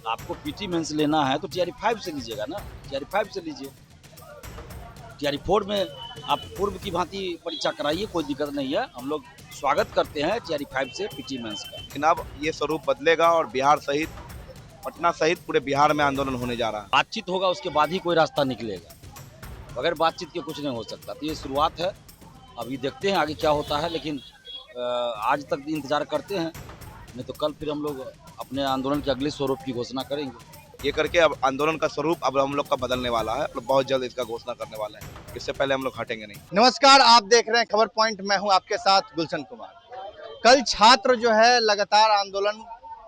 आपको PT mains लेना है तो टीआरई 5 से लीजिएगा ना, टीआरई 5 से लीजिए। टीआरई 4 में आप पूर्व की भांति परीक्षा कराइए, कोई दिक्कत नहीं है। हम लोग स्वागत करते हैं टीआरई 5 से पीटी मेंस का। लेकिन अब ये स्वरूप बदलेगा और बिहार सहित, पटना सहित पूरे बिहार में आंदोलन होने जा रहा है। बातचीत होगा, उसके बाद ही कोई रास्ता निकलेगा। बगैर बातचीत के कुछ नहीं हो सकता। तो ये शुरुआत है, अभी देखते हैं आगे क्या होता है, लेकिन आज तक इंतजार करते हैं, नहीं तो कल फिर हम लोग अपने आंदोलन के अगले स्वरूप की घोषणा करेंगे। ये करके अब आंदोलन का स्वरूप अब हम लोग का बदलने वाला है, बहुत जल्द इसका घोषणा करने वाले हैं। इससे पहले हम लोग हटेंगे नहीं। नमस्कार, आप देख रहे हैं खबर पॉइंट। मैं हूं आपके साथ गुलशन कुमार। कल छात्र जो है लगातार आंदोलन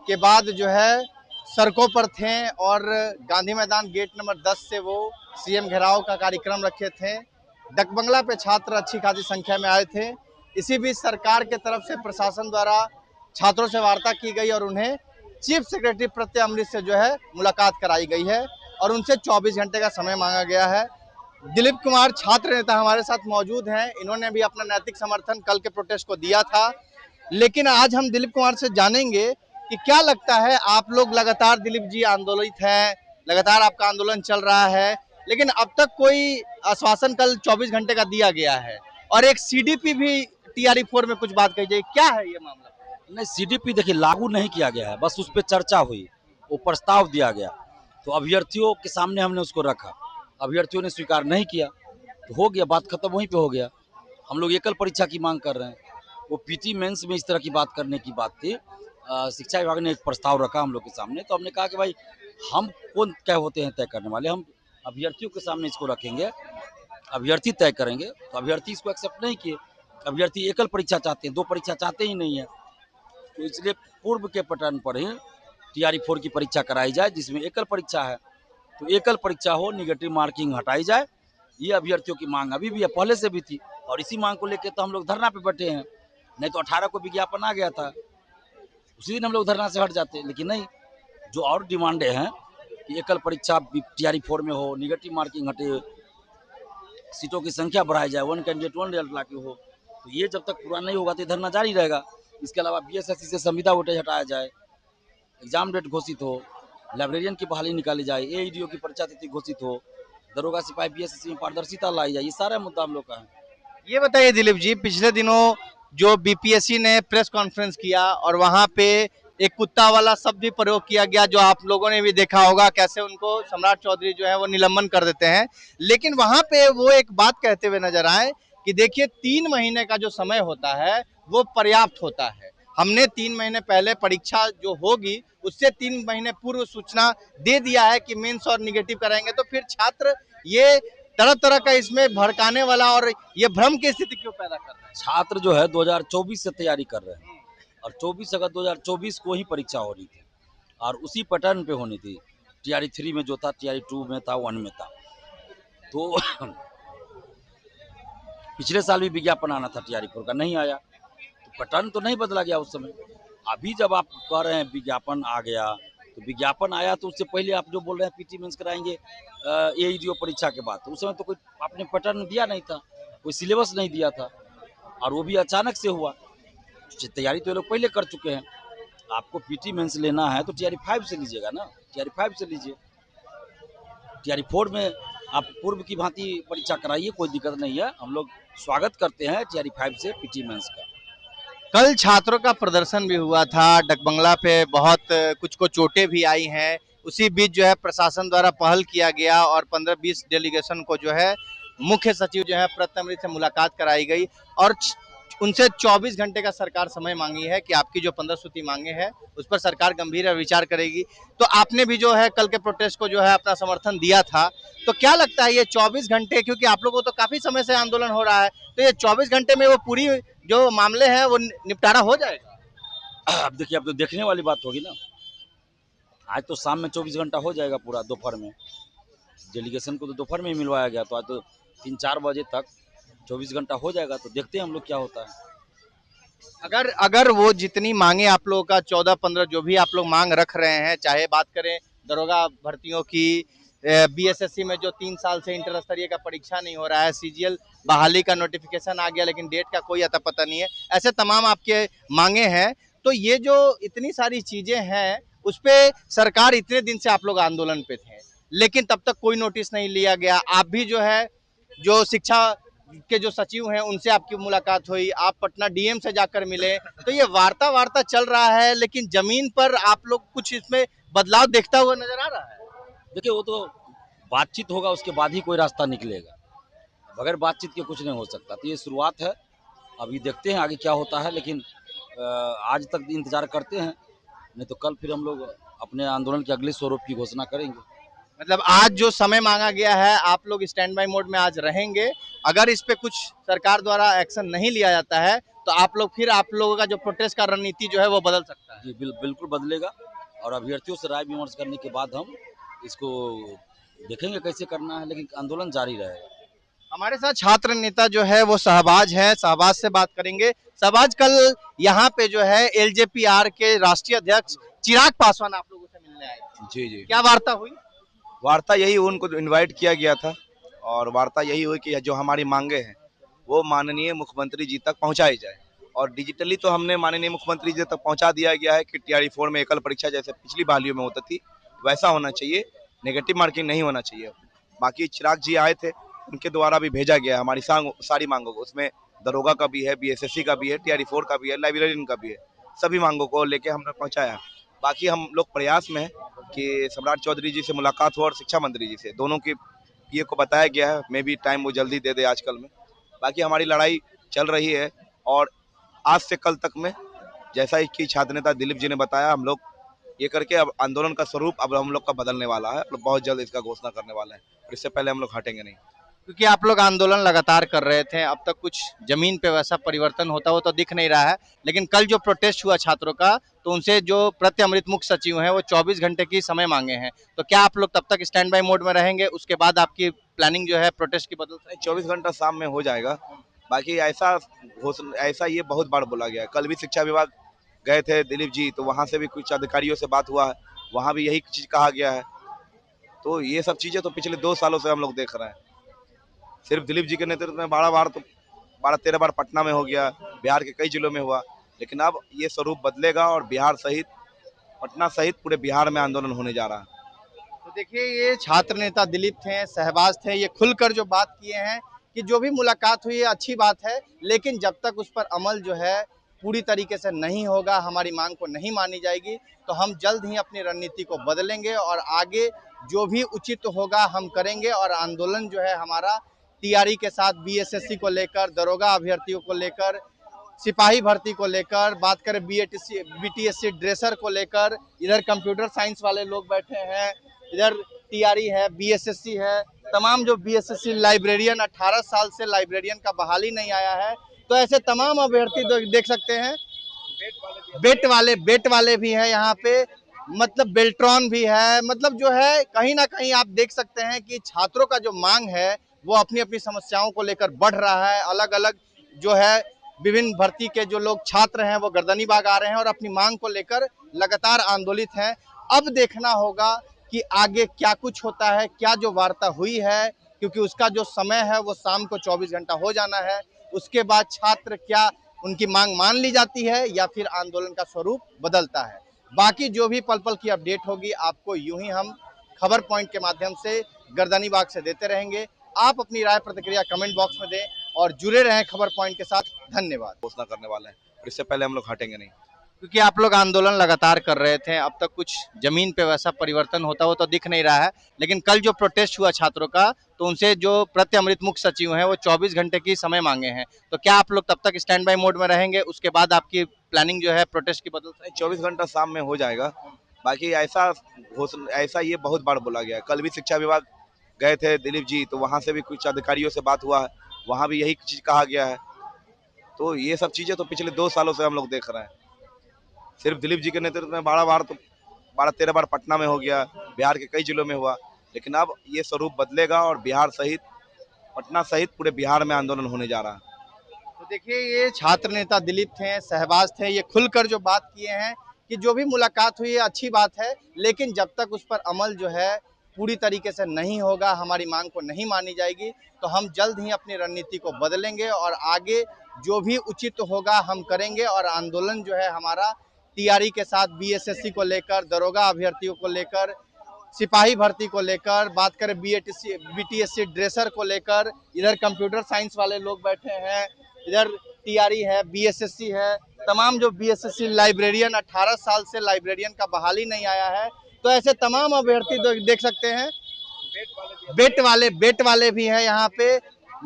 के बाद जो है सड़कों पर थे और गांधी मैदान गेट नंबर 10 से वो सीएम घेराव का कार्यक्रम रखे थे। डकबंगला पे छात्र अच्छी खासी संख्या में आए थे। इसी बीच सरकार के तरफ से प्रशासन द्वारा छात्रों से वार्ता की गई और उन्हें चीफ सेक्रेटरी प्रत्यय अमृत से जो है मुलाकात कराई गई है और उनसे 24 घंटे का समय मांगा गया है। दिलीप कुमार छात्र नेता हमारे साथ मौजूद हैं। इन्होंने भी अपना नैतिक समर्थन कल के प्रोटेस्ट को दिया था, लेकिन आज हम दिलीप कुमार से जानेंगे कि क्या लगता है, आप लोग लगातार दिलीप जी आंदोलित हैं, लगातार आपका आंदोलन चल रहा है, लेकिन अब तक कोई आश्वासन कल 24 घंटे का दिया गया है और एक सीडीपी भी टीआरई 4 में कुछ बात कही जाए, क्या है ये मामला? नहीं, सीडीपी देखिए लागू नहीं किया गया है, बस उस पर चर्चा हुई, वो प्रस्ताव दिया गया, तो अभ्यर्थियों के सामने हमने उसको रखा, अभ्यर्थियों ने स्वीकार नहीं किया, तो हो गया, बात खत्म वहीं पे हो गया। हम लोग एकल परीक्षा की मांग कर रहे हैं, वो पीटी मेंस में इस तरह की बात करने की बात थी। शिक्षा विभाग ने एक प्रस्ताव रखा हम लोग के सामने, तो हमने कहा कि भाई हम कौन क्या होते हैं तय करने वाले, हम अभ्यर्थियों के सामने इसको रखेंगे, अभ्यर्थी तय करेंगे। तो अभ्यर्थी इसको एक्सेप्ट नहीं किए, अभ्यर्थी एकल परीक्षा चाहते हैं, दो परीक्षा चाहते ही नहीं है, तो इसलिए पूर्व के पैटर्न पर ही टीआरई 4 की परीक्षा कराई जाए, जिसमें एकल परीक्षा है, तो एकल परीक्षा हो, निगेटिव मार्किंग हटाई जाए। ये अभ्यर्थियों की मांग अभी भी है, पहले से भी थी, और इसी मांग को लेकर तो हम लोग धरना पे बैठे हैं। नहीं तो 18 को विज्ञापन आ गया था, उसी दिन हम लोग धरना से हट जाते, लेकिन नहीं, जो और डिमांडें हैं कि एकल परीक्षा टीआरई 4 में हो, निगेटिव मार्किंग हटे, सीटों की संख्या बढ़ाई जाए, 1 कैंडिडेट 1 रिजल्ट लागू हो, तो ये जब तक पूरा नहीं होगा तो धरना जारी रहेगा। इसके अलावा बीएसएससी से संविदा वोटेज हटाया जाए, एग्जाम डेट घोषित हो, लाइब्रेरियन की बहाली निकाली जाए, एईडीओ की परीक्षा तिथि घोषित हो, दरोगा सिपाही बीएसएससी में पारदर्शिता लाई जाए, ये सारा मुद्दा हम लोग का है। ये बताइए दिलीप जी, पिछले दिनों जो बीपीएससी ने प्रेस कॉन्फ्रेंस किया और वहां पे एक कुत्ता वाला शब्द भी प्रयोग किया गया, जो आप लोगों ने भी देखा होगा, कैसे उनको सम्राट चौधरी जो है वो निलंबन कर देते हैं, लेकिन वहां पे वो एक बात कहते हुए नजर आए कि देखिए 3 महीने का जो समय होता है वो पर्याप्त होता है। हमने 3 महीने पहले परीक्षा जो होगी उससे 3 महीने पूर्व सूचना दे दिया है कि मेंस और निगेटिव कराएंगे, तो फिर छात्र ये तरह तरह का इसमें भड़काने वाला और ये भ्रम की स्थिति क्यों पैदा कर रहा है? छात्र जो है 2024 से तैयारी कर रहे हैं, और 24 अगस्त 2024 को ही परीक्षा हो रही थी, और उसी पैटर्न पे होनी थी। टीआरई 3 में जो था, टीआरई 2 में था, 1 में था, तो पिछले साल भी विज्ञापन आना था टीआरई 4 का, नहीं आया, तो पैटर्न तो नहीं बदला गया उस समय। अभी जब आप कह रहे हैं विज्ञापन आ गया, तो विज्ञापन आया तो उससे पहले आप जो बोल रहे हैं पीटी मेंस कराएंगे एईडीओ परीक्षा के बाद, तो उस समय तो कोई आपने पैटर्न दिया नहीं था, कोई सिलेबस नहीं दिया था, और वो भी अचानक से हुआ। तैयारी तो ये लोग पहले कर चुके हैं। आपको पीटी मेंस लेना है तो टीआरई 5 से लीजिएगा ना, टीआरई 5 से लीजिए। टीआरई 4 में आप पूर्व की भांति परीक्षा कराइए, कोई दिक्कत नहीं है। हम लोग स्वागत करते हैं टीआरई 5 से पीटी मेंस का। कल छात्रों का प्रदर्शन भी हुआ था डकबंगला पे, बहुत कुछ को चोटें भी आई हैं। उसी बीच जो है प्रशासन द्वारा पहल किया गया और 15-20 डेलीगेशन को जो है मुख्य सचिव जो है प्रत्यय अमृत से मुलाकात कराई गई और उनसे 24 घंटे का सरकार समय मांगी है कि आपकी जो 15 सूत्री मांगे हैं उस पर सरकार गंभीर विचार करेगी। तो आपने भी जो है कल के प्रोटेस्ट को जो है अपना समर्थन दिया था, तो क्या लगता है ये 24 घंटे, क्योंकि आप लोगों को तो काफी समय से आंदोलन हो रहा है, तो ये 24 घंटे में वो पूरी जो मामले हैं वो निपटारा हो जाएगा? अब देखिए, अब तो देखने वाली बात होगी ना। आज तो शाम में 24 घंटा हो जाएगा पूरा, दोपहर में डेलीगेशन को तो दोपहर में ही मिलवाया गया, तो आज तो 3-4 बजे तक 24 घंटा हो जाएगा, तो देखते हैं हम लोग क्या होता है। अगर अगर वो जितनी मांगे आप लोगों का 14-15 जो भी आप लोग मांग रख रहे हैं, चाहे बात करें दरोगा भर्तियों की, बीएसएससी में जो 3 साल से इंटर स्तरीय का परीक्षा नहीं हो रहा है, सीजीएल बहाली का नोटिफिकेशन आ गया लेकिन डेट का कोई अता पता नहीं है, ऐसे तमाम आपके मांगे हैं, तो ये जो इतनी सारी चीजें हैं उस पे सरकार इतने दिन से आप लोग आंदोलन पे थे, लेकिन तब तक कोई नोटिस नहीं लिया गया। आप भी जो है जो शिक्षा के जो सचिव हैं उनसे आपकी मुलाकात हुई, आप पटना डीएम से जाकर मिले, तो ये वार्ता वार्ता चल रहा है, लेकिन जमीन पर आप लोग कुछ इसमें बदलाव देखता हुआ नजर आ रहा है। देखिए वो तो बातचीत होगा, उसके बाद ही कोई रास्ता निकलेगा। बगैर बातचीत के कुछ नहीं हो सकता। तो ये शुरुआत है, अभी देखते हैं आगे क्या होता है, लेकिन आज तक इंतजार करते हैं, नहीं तो कल फिर हम लोग अपने आंदोलन के अगले स्वरूप की घोषणा करेंगे। मतलब आज जो समय मांगा गया है, आप लोग स्टैंड बाय मोड में आज रहेंगे। अगर इस पे कुछ सरकार द्वारा एक्शन नहीं लिया जाता है तो आप लोग फिर आप लोगों का जो प्रोटेस्ट का रणनीति जो है वो बदल सकता है। जी बिल्कुल बदलेगा, और अभ्यर्थियों से राय विमर्श करने के बाद हम इसको देखेंगे कैसे करना है, लेकिन आंदोलन जारी रहेगा। हमारे साथ छात्र नेता जो है वो शहबाज है, शहबाज से बात करेंगे। शहबाज, कल यहाँ पे जो है एलजेपीआर के राष्ट्रीय अध्यक्ष चिराग पासवान आप लोगों से मिलने आए थे, जी जी। क्या वार्ता हुई? वार्ता यही, उनको इनवाइट किया गया था और वार्ता यही हुई कि जो हमारी मांगे हैं वो माननीय मुख्यमंत्री जी तक पहुंचाई जाए। और डिजिटली तो हमने माननीय मुख्यमंत्री जी तक पहुंचा दिया गया है कि टीआरई 4 में एकल परीक्षा जैसे पिछली बहालियों में होती थी वैसा होना चाहिए, नेगेटिव मार्किंग नहीं होना चाहिए। बाकी चिराग जी आए थे, उनके द्वारा भी भेजा गया हमारी सारी मांगों को। उसमें दरोगा का भी है, बीएसएससी का भी है, टीआरई 4 का भी है, लाइब्रेरियन का भी है, सभी मांगों को लेके हमने पहुंचाया। बाकी हम लोग प्रयास में है कि सम्राट चौधरी जी से मुलाकात हो और शिक्षा मंत्री जी से, दोनों की ये को बताया गया है। मे भी टाइम वो जल्दी दे दे आजकल में। बाकी हमारी लड़ाई चल रही है और आज से कल तक में, जैसा कि छात्र नेता दिलीप जी ने बताया, हम लोग ये करके अब आंदोलन का स्वरूप अब हम लोग का बदलने वाला है। बहुत जल्द इसका घोषणा करने वाले हैं और इससे पहले हम लोग हटेंगे नहीं। क्योंकि आप लोग आंदोलन लगातार कर रहे थे, अब तक कुछ जमीन पे वैसा परिवर्तन होता हुआ तो दिख नहीं रहा है, लेकिन कल जो प्रोटेस्ट हुआ छात्रों का, तो उनसे जो प्रति अमृत मुख्य सचिव हैं वो 24 घंटे की समय मांगे हैं, तो क्या आप लोग तब तक स्टैंड बाय मोड में रहेंगे? उसके बाद आपकी प्लानिंग जो है प्रोटेस्ट की बदल सकती है? 24 घंटा शाम में हो जाएगा। बाकी ऐसा ये बहुत बार बोला गया है। कल भी शिक्षा विभाग गए थे दिलीप जी, तो वहाँ से भी कुछ अधिकारियों से बात हुआ है, वहाँ भी यही चीज कहा गया है। तो ये सब चीजें तो पिछले 2 सालों से हम लोग देख रहे हैं। सिर्फ दिलीप जी के नेतृत्व में 12-13 बार पटना में हो गया, बिहार के कई जिलों में हुआ, लेकिन अब ये स्वरूप बदलेगा और बिहार सहित, पटना सहित पूरे बिहार में आंदोलन होने जा रहा है। तो देखिए, ये छात्र नेता दिलीप थे, शहबाज थे, ये खुलकर जो बात किए हैं कि जो भी मुलाकात हुई है अच्छी बात है, लेकिन जब तक उस पर अमल जो है पूरी तरीके से नहीं होगा, हमारी मांग को नहीं मानी जाएगी, तो हम जल्द ही अपनी रणनीति को बदलेंगे और आगे जो भी उचित होगा हम करेंगे। और आंदोलन जो है हमारा टीआरई के साथ, बीएसएससी को लेकर, दरोगा अभ्यर्थियों को लेकर, सिपाही भर्ती को लेकर, बात करें बीटीएससी ड्रेसर को लेकर, इधर कंप्यूटर साइंस वाले लोग बैठे हैं, इधर टीआरई है, बीएसएससी है, तमाम जो बीएसएससी लाइब्रेरियन, 18 साल से लाइब्रेरियन का बहाली नहीं आया है, तो ऐसे तमाम अभ्यर्थी देख सकते हैं। बेट वाले भी हैं यहाँ पे, मतलब बेल्ट्रॉन भी है, मतलब जो है कहीं ना कहीं आप देख सकते हैं कि छात्रों का जो मांग है वो अपनी अपनी समस्याओं को लेकर बढ़ रहा है। अलग अलग जो है विभिन्न भर्ती के जो लोग छात्र हैं वो गर्दनीबाग आ रहे हैं और अपनी मांग को लेकर लगातार आंदोलित हैं। अब देखना होगा कि आगे क्या कुछ होता है, क्या जो वार्ता हुई है, क्योंकि उसका जो समय है वो शाम को 24 घंटा हो जाना है। उसके बाद छात्र क्या उनकी मांग मान ली जाती है या फिर आंदोलन का स्वरूप बदलता है। बाकी जो भी पल पल की अपडेट होगी आपको यूं ही हम खबर पॉइंट के माध्यम से गर्दनीबाग से देते रहेंगे। आप अपनी राय प्रतिक्रिया कमेंट बॉक्स में दें और जुड़े रहें खबर पॉइंट के साथ। धन्यवाद। घोषणा करने वाले हैं और इससे पहले हम लोग हटेंगे नहीं। क्योंकि आप लोग आंदोलन लगातार कर रहे थे, अब तक कुछ जमीन पे वैसा परिवर्तन होता हुआ तो दिख नहीं रहा है, लेकिन कल जो प्रोटेस्ट हुआ छात्रों का, तो उनसे जो प्रति अमृत मुख्य सचिव हैं वो 24 घंटे की समय मांगे हैं, तो क्या आप लोग तब तक स्टैंड बाय मोड में रहेंगे? उसके बाद आपकी प्लानिंग जो है प्रोटेस्ट की बदल सकती है? 24 घंटा शाम में हो जाएगा। बाकी ऐसा ये बहुत बार बोला गया है। कल भी शिक्षा विभाग गए थे दिलीप जी, तो वहाँ से भी कुछ अधिकारियों से बात हुआ है, वहाँ भी यही चीज कहा गया है। तो ये सब चीजें तो पिछले 2 सालों से हम लोग देख रहे हैं। सिर्फ दिलीप जी के नेतृत्व में 12-13 बार पटना में हो गया, बिहार के कई जिलों में हुआ, लेकिन अब ये स्वरूप बदलेगा और बिहार सहित, पटना सहित पूरे बिहार में आंदोलन होने जा रहा है। तो देखिए, ये छात्र नेता दिलीप थे, शहबाज थे, ये खुलकर जो बात किए हैं कि जो भी मुलाकात हुई है अच्छी बात है, लेकिन जब तक उस पर अमल जो है पूरी तरीके से नहीं होगा, हमारी मांग को नहीं मानी जाएगी, तो हम जल्द ही अपनी रणनीति को बदलेंगे और आगे जो भी उचित होगा हम करेंगे। और आंदोलन जो है हमारा टीआरई के साथ बीएसएससी को लेकर, दरोगा अभ्यर्थियों को लेकर, सिपाही भर्ती को लेकर, बात करें बीटीएससी ड्रेसर को लेकर, इधर कंप्यूटर साइंस वाले लोग बैठे हैं, इधर टीआरई है, बीएसएससी है, तमाम जो बीएसएससी लाइब्रेरियन 18 साल से लाइब्रेरियन का बहाली नहीं आया है, तो ऐसे तमाम अभ्यर्थी देख सकते हैं। बेट वाले भी है यहाँ पे,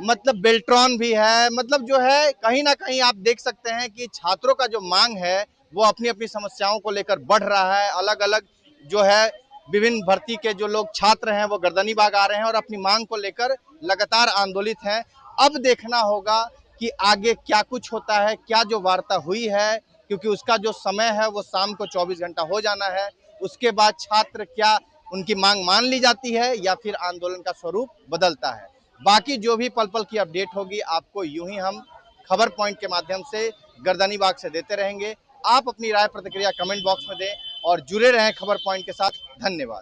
मतलब बेल्ट्रॉन भी है, मतलब जो है कहीं ना कहीं आप देख सकते हैं कि छात्रों का जो मांग है वो अपनी अपनी समस्याओं को लेकर बढ़ रहा है। अलग अलग जो है विभिन्न भर्ती के जो लोग छात्र हैं वो गर्दनी बाग आ रहे हैं और अपनी मांग को लेकर लगातार आंदोलित हैं। अब देखना होगा कि आगे क्या कुछ होता है, क्या जो वार्ता हुई है, क्योंकि उसका जो समय है वो शाम को 24 घंटा हो जाना है। उसके बाद छात्र क्या उनकी मांग मान ली जाती है या फिर आंदोलन का स्वरूप बदलता है। बाकी जो भी पल पल की अपडेट होगी आपको यूं ही हम खबर पॉइंट के माध्यम से गर्दनी बाग से देते रहेंगे। आप अपनी राय प्रतिक्रिया कमेंट बॉक्स में दें और जुड़े रहें खबर पॉइंट के साथ। धन्यवाद।